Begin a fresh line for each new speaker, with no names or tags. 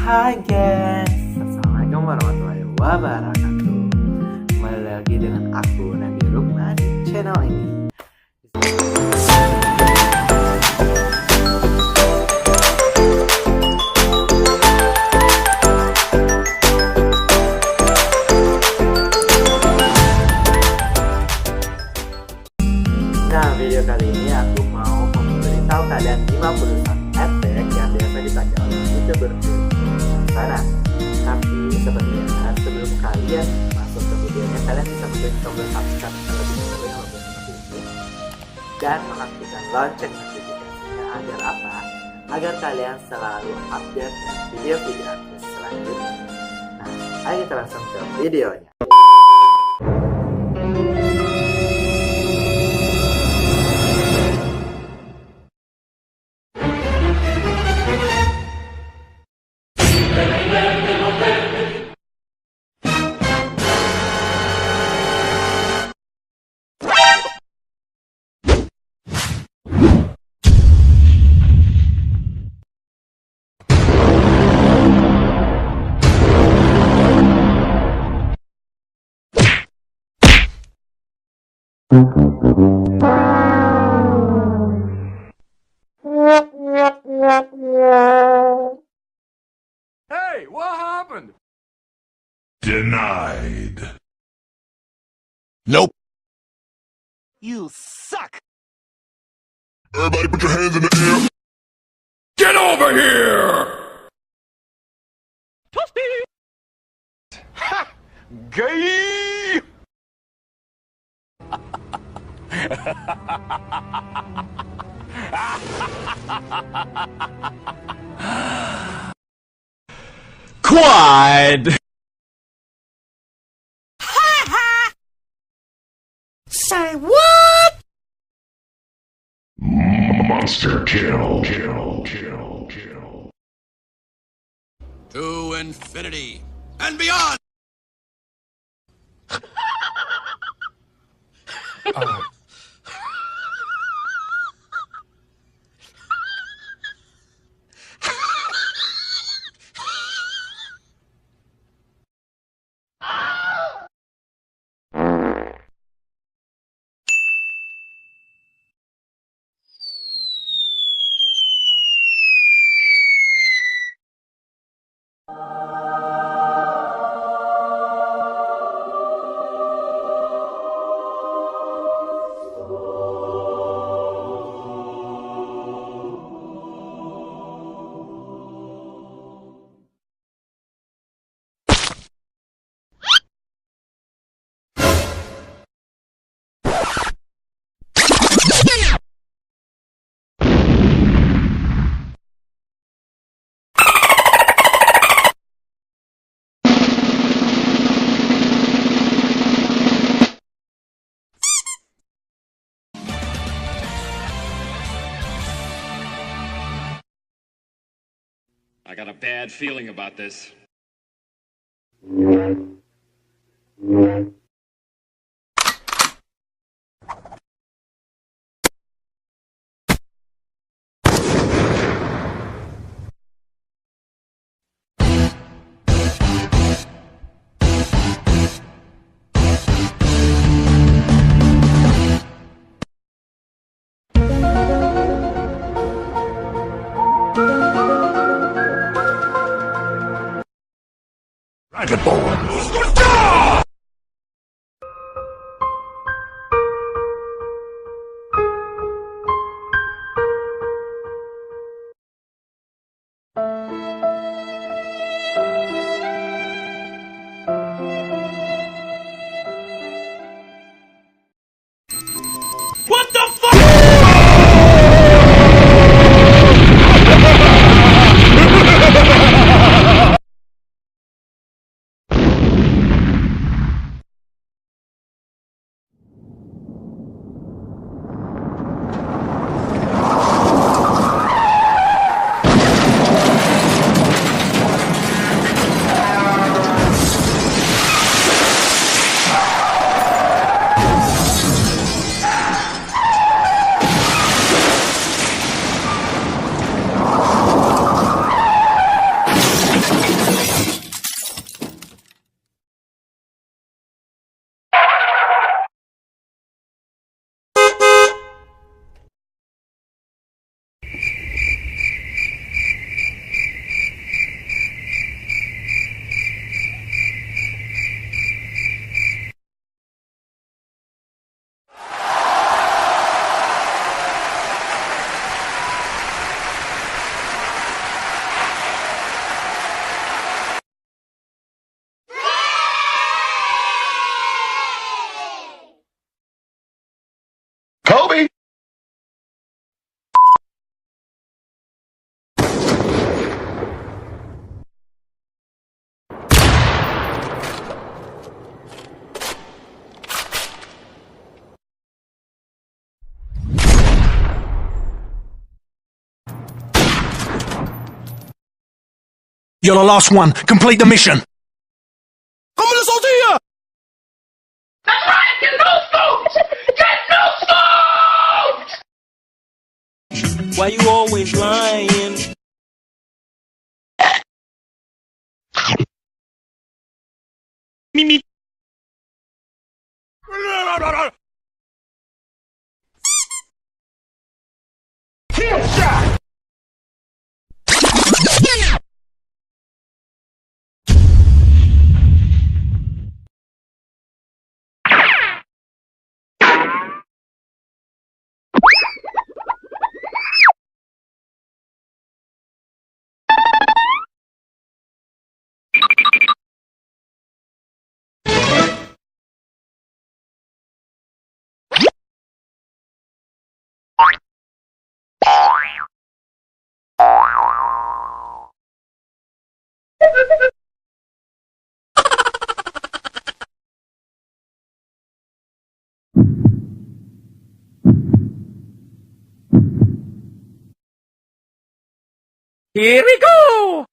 Hai guys, Assalamualaikum warahmatullahi wabarakatuh. Kembali lagi dengan aku Nabi Rukman di channel ini. Nah, video kali ini aku mau memberitahu kalian 51 efek yang biasa dipakai oleh YouTuber sana. Tapi seperti biasa, sebelum kalian masuk ke videonya, kalian bisa klik tombol subscribe terlebih dahulu yang lebih seperti ini dan mengaktifkan lonceng notifikasinya agar apa? Agar kalian selalu update video-video aku selanjutnya. Nah, ayo kita langsung ke videonya.
Hey, what happened?
Denied. Nope.
You suck!
Everybody put your hands in the air. Get over here!
Toasty! Ha! Gay!
Quad!
Say what?
Monster kill.
To infinity and beyond!
I got a bad feeling about this.
Dragonborn.
What the fuck? You're the last one. Complete the mission. ¡Come la tortilla!
Why you always lying?
Mimi.
Here we go!